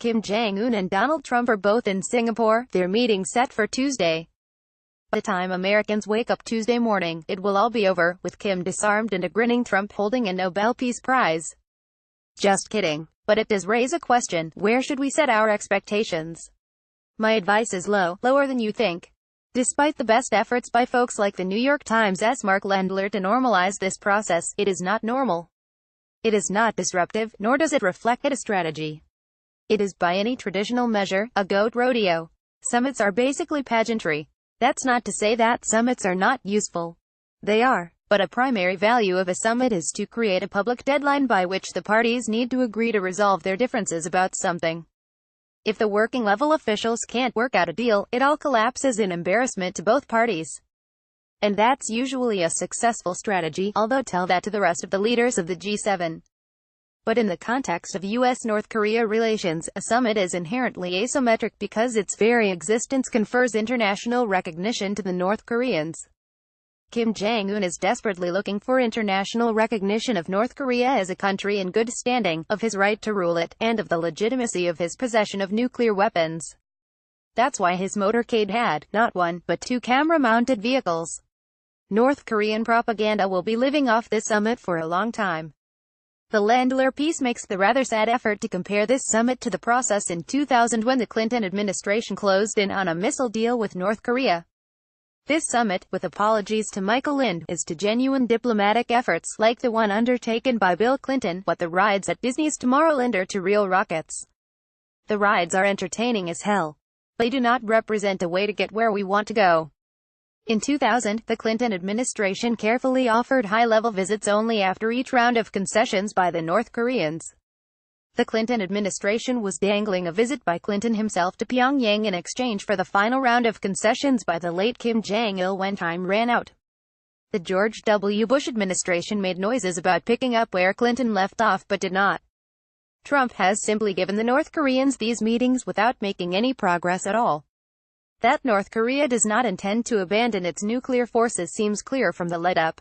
Kim Jong-un and Donald Trump are both in Singapore, their meeting set for Tuesday. By the time Americans wake up Tuesday morning, it will all be over, with Kim disarmed and a grinning Trump holding a Nobel Peace Prize. Just kidding. But it does raise a question: where should we set our expectations? My advice is lower than you think. Despite the best efforts by folks like the New York Times' Mark Lendler to normalize this process, it is not normal. It is not disruptive, nor does it reflect a strategy. It is, by any traditional measure, a goat rodeo. Summits are basically pageantry. That's not to say that summits are not useful. They are. But a primary value of a summit is to create a public deadline by which the parties need to agree to resolve their differences about something. If the working-level officials can't work out a deal, it all collapses in embarrassment to both parties. And that's usually a successful strategy, although tell that to the rest of the leaders of the G7. But in the context of US-North Korea relations, a summit is inherently asymmetric because its very existence confers international recognition to the North Koreans. Kim Jong-un is desperately looking for international recognition of North Korea as a country in good standing, of his right to rule it, and of the legitimacy of his possession of nuclear weapons. That's why his motorcade had, not one, but two camera-mounted vehicles. North Korean propaganda will be living off this summit for a long time. The Lendler piece makes the rather sad effort to compare this summit to the process in 2000 when the Clinton administration closed in on a missile deal with North Korea. This summit, with apologies to Michael Lind, is to genuine diplomatic efforts, like the one undertaken by Bill Clinton, what the rides at Disney's Tomorrowland are to real rockets. The rides are entertaining as hell. They do not represent a way to get where we want to go. In 2000, the Clinton administration carefully offered high-level visits only after each round of concessions by the North Koreans. The Clinton administration was dangling a visit by Clinton himself to Pyongyang in exchange for the final round of concessions by the late Kim Jong-il when time ran out. The George W. Bush administration made noises about picking up where Clinton left off but did not. Trump has simply given the North Koreans these meetings without making any progress at all. That North Korea does not intend to abandon its nuclear forces seems clear from the lead-up.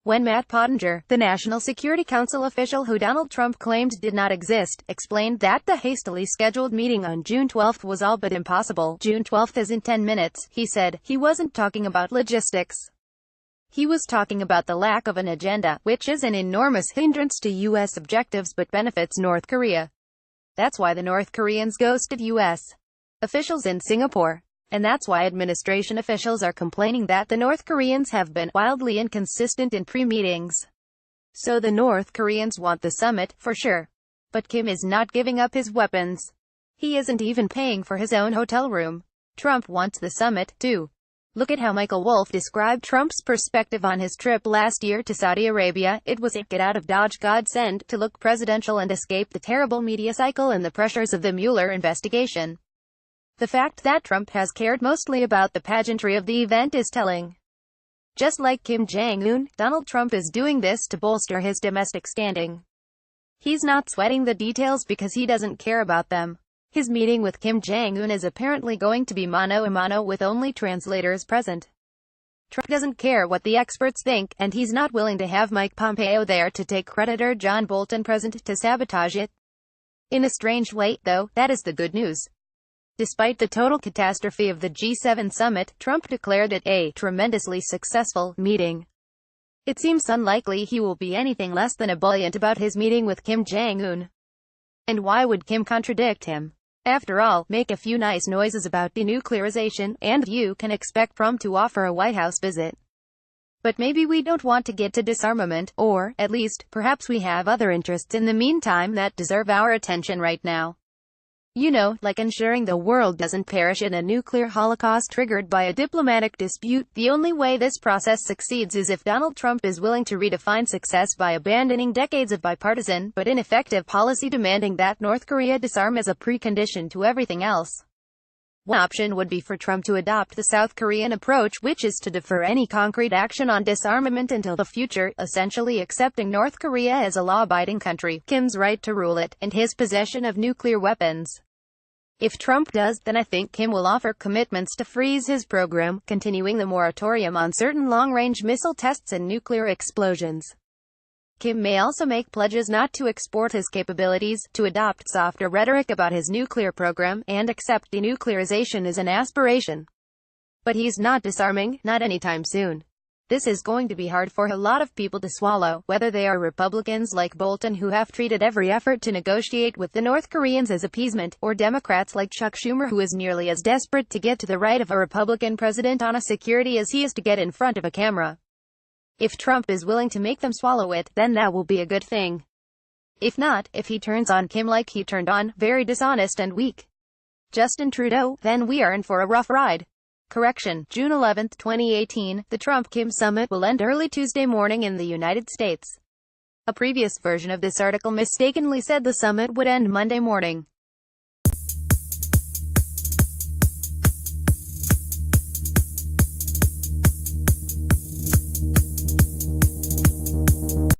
When Matt Pottinger, the National Security Council official who Donald Trump claimed did not exist, explained that the hastily scheduled meeting on June 12 was all but impossible. June 12 is in 10 minutes, he said. He wasn't talking about logistics. He was talking about the lack of an agenda, which is an enormous hindrance to U.S. objectives but benefits North Korea. That's why the North Koreans ghosted U.S. officials in Singapore. And that's why administration officials are complaining that the North Koreans have been wildly inconsistent in pre-meetings. So the North Koreans want the summit, for sure. But Kim is not giving up his weapons. He isn't even paying for his own hotel room. Trump wants the summit, too. Look at how Michael Wolff described Trump's perspective on his trip last year to Saudi Arabia. It was a get-out-of-Dodge godsend to look presidential and escape the terrible media cycle and the pressures of the Mueller investigation. The fact that Trump has cared mostly about the pageantry of the event is telling. Just like Kim Jong-un, Donald Trump is doing this to bolster his domestic standing. He's not sweating the details because he doesn't care about them. His meeting with Kim Jong-un is apparently going to be mano a mano with only translators present. Trump doesn't care what the experts think, and he's not willing to have Mike Pompeo there to take credit or John Bolton present to sabotage it. In a strange way, though, that is the good news. Despite the total catastrophe of the G7 summit, Trump declared it a tremendously successful meeting. It seems unlikely he will be anything less than ebullient about his meeting with Kim Jong-un. And why would Kim contradict him? After all, make a few nice noises about denuclearization, and you can expect Trump to offer a White House visit. But maybe we don't want to get to disarmament, or, at least, perhaps we have other interests in the meantime that deserve our attention right now. You know, like ensuring the world doesn't perish in a nuclear holocaust triggered by a diplomatic dispute. The only way this process succeeds is if Donald Trump is willing to redefine success by abandoning decades of bipartisan, but ineffective policy demanding that North Korea disarm as a precondition to everything else. One option would be for Trump to adopt the South Korean approach, which is to defer any concrete action on disarmament until the future, essentially accepting North Korea as a law-abiding country, Kim's right to rule it, and his possession of nuclear weapons. If Trump does, then I think Kim will offer commitments to freeze his program, continuing the moratorium on certain long-range missile tests and nuclear explosions. Kim may also make pledges not to export his capabilities, to adopt softer rhetoric about his nuclear program, and accept denuclearization as an aspiration. But he's not disarming, not anytime soon. This is going to be hard for a lot of people to swallow, whether they are Republicans like Bolton who have treated every effort to negotiate with the North Koreans as appeasement, or Democrats like Chuck Schumer who is nearly as desperate to get to the right of a Republican president on a security as he is to get in front of a camera. If Trump is willing to make them swallow it, then that will be a good thing. If not, if he turns on Kim like he turned on, very dishonest and weak, Justin Trudeau, then we are in for a rough ride. Correction, June 11, 2018, the Trump-Kim summit will end early Tuesday morning in the United States. A previous version of this article mistakenly said the summit would end Monday morning.